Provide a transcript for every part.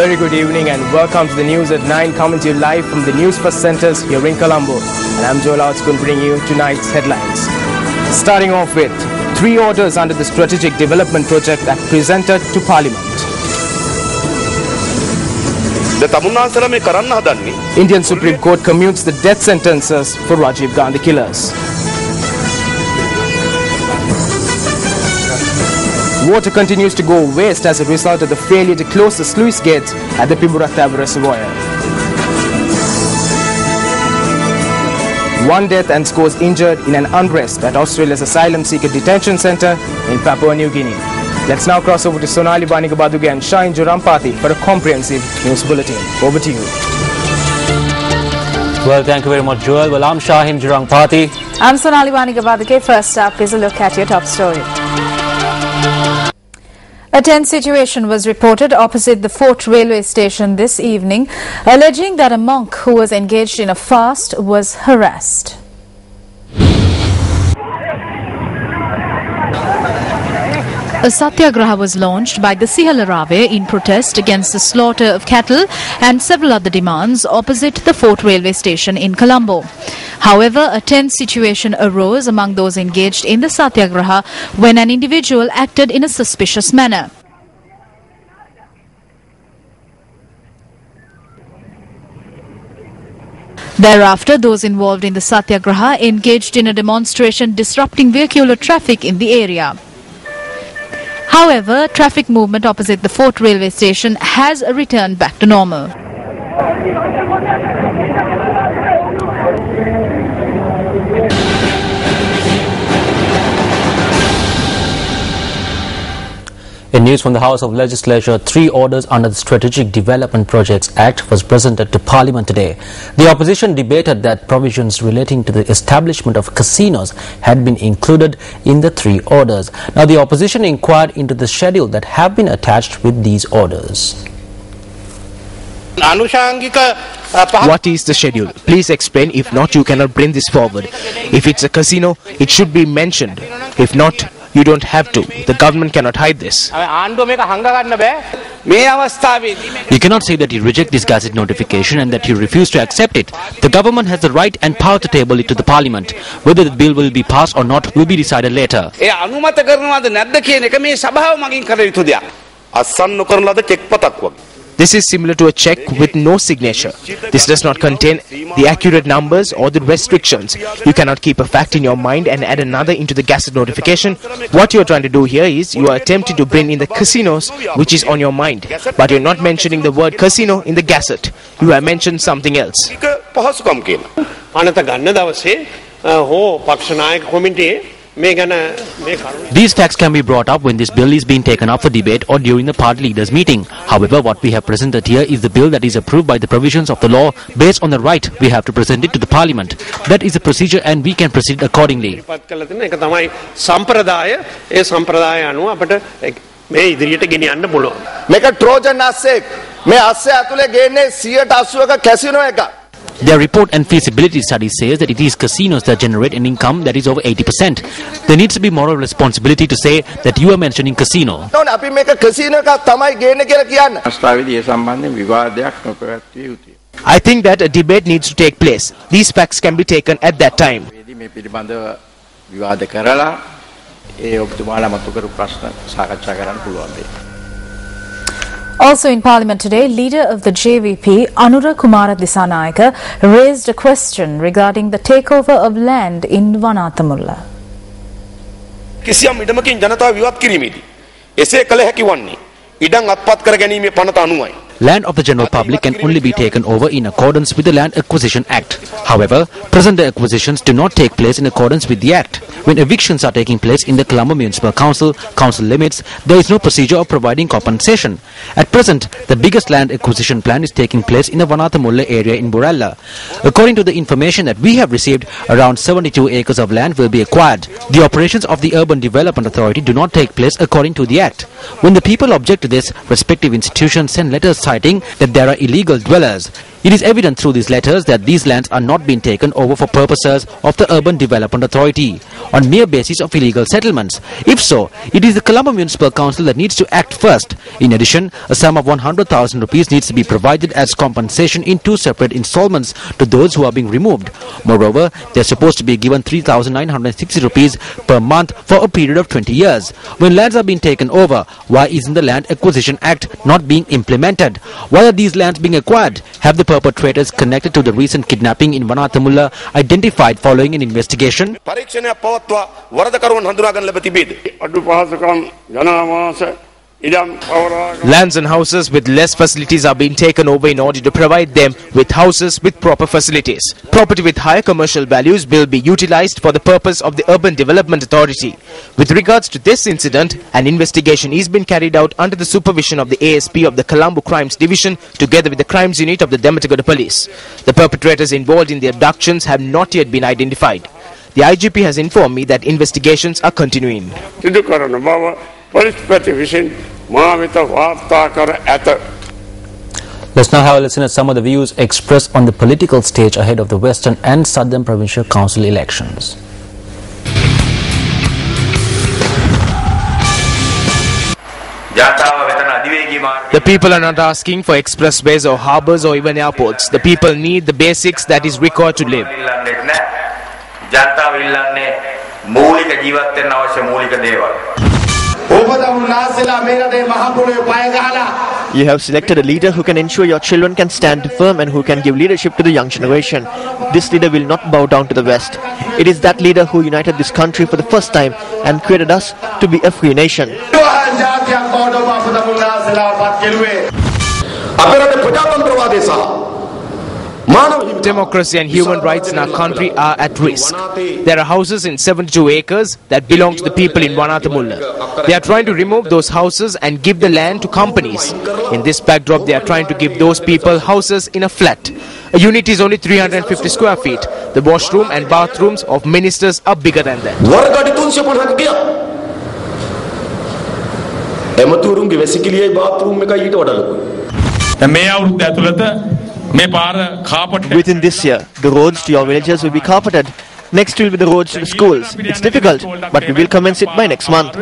very good evening and welcome to the news at 9, coming to you live from the Newsfirst centres here in Colombo. And I'm Joel going to bring you tonight's headlines. Starting off with 3 orders under the Strategic Development Project Act presented to Parliament. Indian Supreme Court commutes the death sentences for Rajiv Gandhi killers. Water continues to go waste as a result of the failure to close the sluice gates at the Pimburathab reservoir. 1 death and scores injured in an unrest at Australia's asylum seeker detention centre in Papua New Guinea. Let's now cross over to Sonali Banigabaduge and Shahin Jurampati for a comprehensive news bulletin. Over to you. Well, thank you very much, Joel. Well, I'm Shahin Jurampati. I'm Sonali Banigabaduge. First up is a look at your top story. A tense situation was reported opposite the Fort railway station this evening, alleging that a monk who was engaged in a fast was harassed. A satyagraha was launched by the Sihalarave in protest against the slaughter of cattle and several other demands opposite the Fort railway station in Colombo. However, a tense situation arose among those engaged in the satyagraha when an individual acted in a suspicious manner. Thereafter, those involved in the satyagraha engaged in a demonstration disrupting vehicular traffic in the area. However, traffic movement opposite the Fort railway station has returned back to normal. In news from the House of Legislature, 3 orders under the Strategic Development Projects Act was presented to Parliament today. The opposition debated that provisions relating to the establishment of casinos had been included in the 3 orders. Now, the opposition inquired into the schedule that have been attached with these orders. What is the schedule? Please explain. If not, you cannot bring this forward. If it's a casino, it should be mentioned. If not, you don't have to. The government cannot hide this. You cannot say that you reject this gazette notification and that you refuse to accept it. The government has the right and power to table it to the Parliament. Whether the bill will be passed or not will be decided later. This is similar to a check with no signature. This does not contain the accurate numbers or the restrictions. You cannot keep a fact in your mind and add another into the gazette notification. What you are trying to do here is you are attempting to bring in the casinos which is on your mind. But you are not mentioning the word casino in the gazette. You have mentioned something else. These facts can be brought up when this bill is being taken up for debate or during the party leaders' meeting. However, what we have presented here is the bill that is approved by the provisions of the law. Based on the right, we have to present it to the Parliament. That is the procedure and we can proceed accordingly. Make a Trojan assay. Their report and feasibility study says that it is casinos that generate an income that is over 80%. There needs to be moral responsibility to say that you are mentioning casino. I think that a debate needs to take place. These facts can be taken at that time. Also in Parliament today, leader of the JVP, Anura Kumara Disanayaka, raised a question regarding the takeover of land in Vanathamulla. Land of the general public can only be taken over in accordance with the Land Acquisition Act. However, present acquisitions do not take place in accordance with the Act. When evictions are taking place in the Colombo Municipal Council limits, there is no procedure of providing compensation. At present, the biggest land acquisition plan is taking place in the Vanathamulla area in Buralla. According to the information that we have received, around 72 acres of land will be acquired. The operations of the Urban Development Authority do not take place according to the Act. When the people object to this, respective institutions send letters citing that there are illegal dwellers. It is evident through these letters that these lands are not being taken over for purposes of the Urban Development Authority on mere basis of illegal settlements. If so, it is the Colombo Municipal Council that needs to act first. In addition, a sum of 100,000 rupees needs to be provided as compensation in 2 separate installments to those who are being removed. Moreover, they are supposed to be given 3,960 rupees per month for a period of 20 years. When lands are being taken over, why isn't the Land Acquisition Act not being implemented? Why are these lands being acquired? Have the perpetrators connected to the recent kidnapping in Wanathamulla identified following an investigation? Lands and houses with less facilities are being taken over in order to provide them with houses with proper facilities. Property with higher commercial values will be utilized for the purpose of the Urban Development Authority. With regards to this incident, an investigation is being carried out under the supervision of the ASP of the Colombo Crimes Division together with the Crimes Unit of the Dematagada Police. The perpetrators involved in the abductions have not yet been identified. The IGP has informed me that investigations are continuing. Let's now have a listen at some of the views expressed on the political stage ahead of the Western and Southern Provincial Council elections. The people are not asking for expressways or harbours or even airports. The people need the basics that is required to live. You have selected a leader who can ensure your children can stand firm and who can give leadership to the young generation. This leader will not bow down to the West. It is that leader who united this country for the first time and created us to be a free nation. Democracy and human rights in our country are at risk. There are houses in 72 acres that belong to the people in Wanathamulla. They are trying to remove those houses and give the land to companies. In this backdrop, they are trying to give those people houses in a flat. A unit is only 350 square feet. The washroom and bathrooms of ministers are bigger than that. Within this year, the roads to your villages will be carpeted. Next will be the roads to the schools. It's difficult, but we will commence it by next month.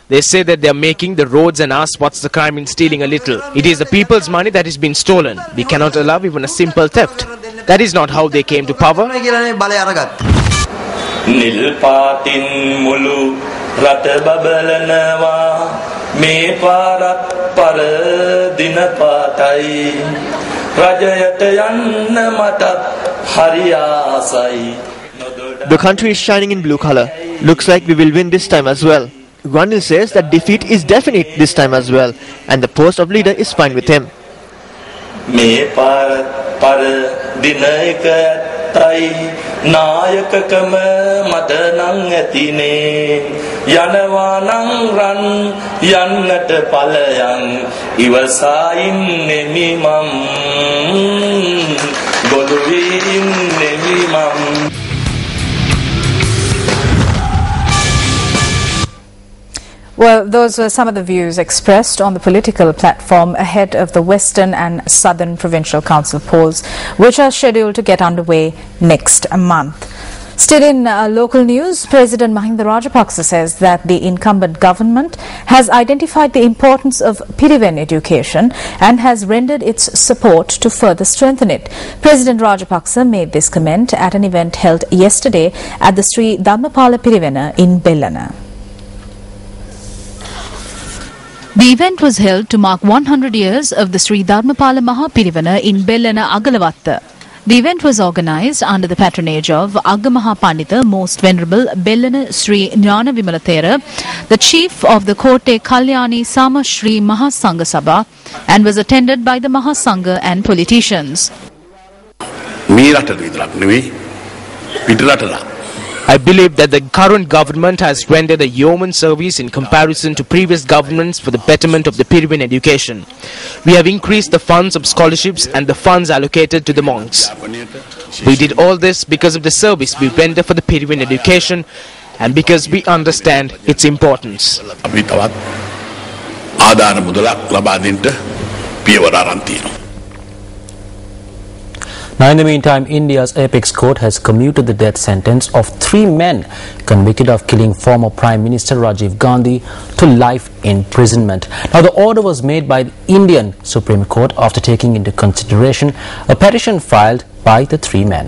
They say that they are making the roads and ask what's the crime in stealing a little. It is the people's money that is being stolen. We cannot allow even a simple theft. That is not how they came to power. නිල් පාටින් මුළු රට බබලනවා මේ පාරත් පරදින පාටයි රජයට යන්න මටත් හරි ආසයි. The country is shining in blue color. Looks like we will win this time as well. Granil says that defeat is definite this time as well, and the post of leader is fine with him. මේ පාරත් පරදින එක නායකකම මට නං ඇතිනේ යනවා නං රන් යන්නට ඵලයන් ඉවසා ඉන්නෙමි මම් ගොළුවී ඉන්නෙමි මම්. Well, those were some of the views expressed on the political platform ahead of the Western and Southern Provincial Council polls, which are scheduled to get underway next month. Still in local news, President Mahinda Rajapaksa says that the incumbent government has identified the importance of pirme education and has rendered its support to further strengthen it. President Rajapaksa made this comment at an event held yesterday at the Sri Dhammapala Pirivena in Bellana. The event was held to mark 100 years of the Sri Dhammapala Mahapirivana in Bellana Agalavatta. The event was organised under the patronage of Agamaha Pandita, Most Venerable Bellana Sri Jnana Vimalathera, the chief of the Kotte Kalyani Sama Sri Mahasangha Sabha, and was attended by the Mahasangha and politicians. I believe that the current government has rendered a yeoman service in comparison to previous governments for the betterment of the pirme education. We have increased the funds of scholarships and the funds allocated to the monks. We did all this because of the service we render for the pirme education and because we understand its importance. Now, in the meantime, India's apex court has commuted the death sentence of 3 men convicted of killing former Prime Minister Rajiv Gandhi to life imprisonment. Now, the order was made by the Indian Supreme Court after taking into consideration a petition filed by the 3 men.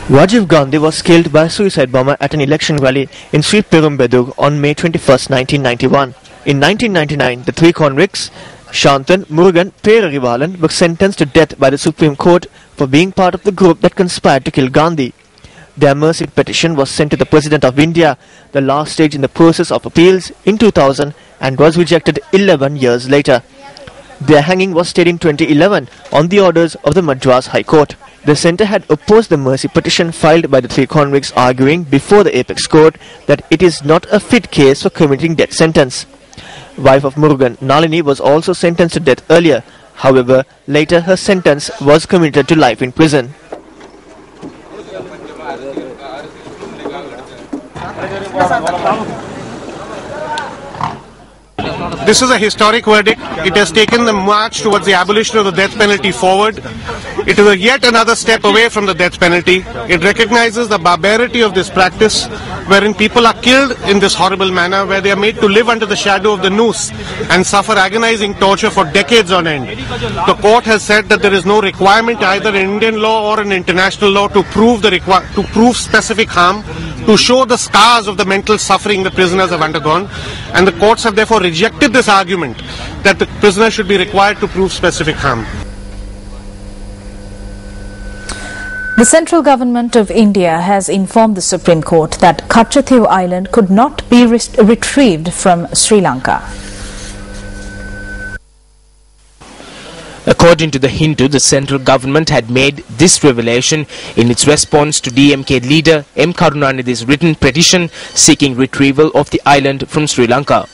Rajiv Gandhi was killed by a suicide bomber at an election rally in Sri Perumbedur on May 21, 1991. In 1999, the 3 convicts, Shantan, Murugan, Perarivalan, were sentenced to death by the Supreme Court for being part of the group that conspired to kill Gandhi. Their mercy petition was sent to the President of India, the last stage in the process of appeals, in 2000 and was rejected 11 years later. Their hanging was stayed in 2011 on the orders of the Madras High Court. The centre had opposed the mercy petition filed by the 3 convicts, arguing before the apex court that it is not a fit case for commuting death sentence. Wife of Murugan, Nalini, was also sentenced to death earlier. However, later her sentence was commuted to life in prison. This is a historic verdict. It has taken the march towards the abolition of the death penalty forward. It is yet another step away from the death penalty. It recognizes the barbarity of this practice, wherein people are killed in this horrible manner, where they are made to live under the shadow of the noose and suffer agonizing torture for decades on end. The court has said that there is no requirement either in Indian law or in international law to prove specific harm, to show the scars of the mental suffering the prisoners have undergone, and the courts have therefore rejected this argument that the prisoner should be required to prove specific harm. The central government of India has informed the Supreme Court that Kachatiw Island could not be retrieved from Sri Lanka. According to the Hindu, the central government had made this revelation in its response to DMK leader M. Karunanidhi's written petition seeking retrieval of the island from Sri Lanka.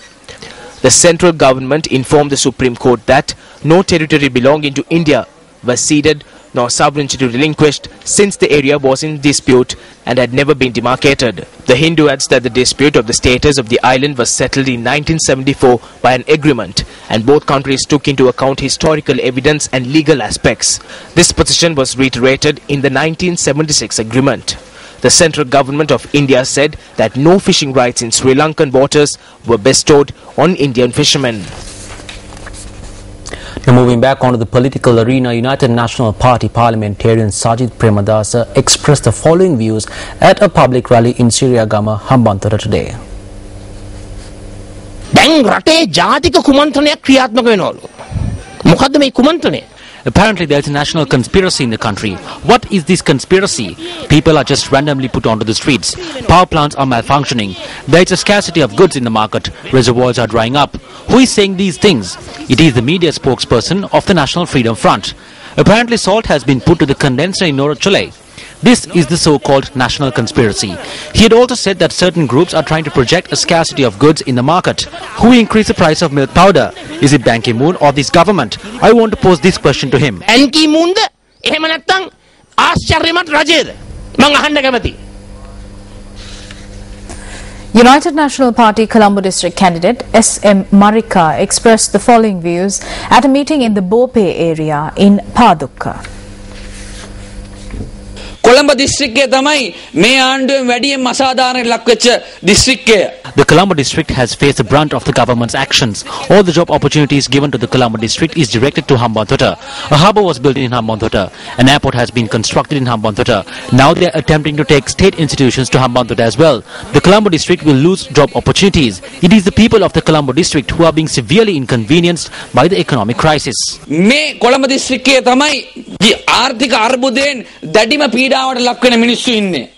The central government informed the Supreme Court that no territory belonging to India was ceded nor sovereignty relinquished since the area was in dispute and had never been demarcated. The Hindu adds that the dispute of the status of the island was settled in 1974 by an agreement, and both countries took into account historical evidence and legal aspects. This position was reiterated in the 1976 agreement. The central government of India said that no fishing rights in Sri Lankan waters were bestowed on Indian fishermen. Now, moving back onto the political arena, United National Party parliamentarian Sajid Premadasa expressed the following views at a public rally in Siriyagama, Hambantota today. Apparently there is a national conspiracy in the country. What is this conspiracy? People are just randomly put onto the streets. Power plants are malfunctioning. There is a scarcity of goods in the market. Reservoirs are drying up. Who is saying these things? It is the media spokesperson of the National Freedom Front. Apparently salt has been put to the condenser in Norachule. This is the so-called national conspiracy. He had also said that certain groups are trying to project a scarcity of goods in the market. Who increased the price of milk powder? Is it Ban Ki-moon or this government? I want to pose this question to him. Ban Ki-moon එහෙම නැත්නම් ආශ්චර්යමත් රජයේද? මම අහන්න කැමතියි. United National Party Colombo District candidate S.M. Marika expressed the following views at a meeting in the Bope area in Padukka. Colombo දිස්ත්‍රික්කය තමයි මේ ආණ්ඩුවෙන් වැඩියෙන් අසාධාරණයට ලක්වෙච්ච දිස්ත්‍රික්කය. The Colombo district has faced the brunt of the government's actions. All the job opportunities given to the Colombo district is directed to Hambantota. A harbour was built in Hambantota. An airport has been constructed in Hambantota. Now they are attempting to take state institutions to Hambantota as well. The Colombo district will lose job opportunities. It is the people of the Colombo district who are being severely inconvenienced by the economic crisis. මේ කොළඹ දිස්ත්‍රික්කය තමයි ආර්ථික අර්බුදයෙන් දැඩිම පීඩාවට ලක් වෙන මිනිස්සු ඉන්නේ.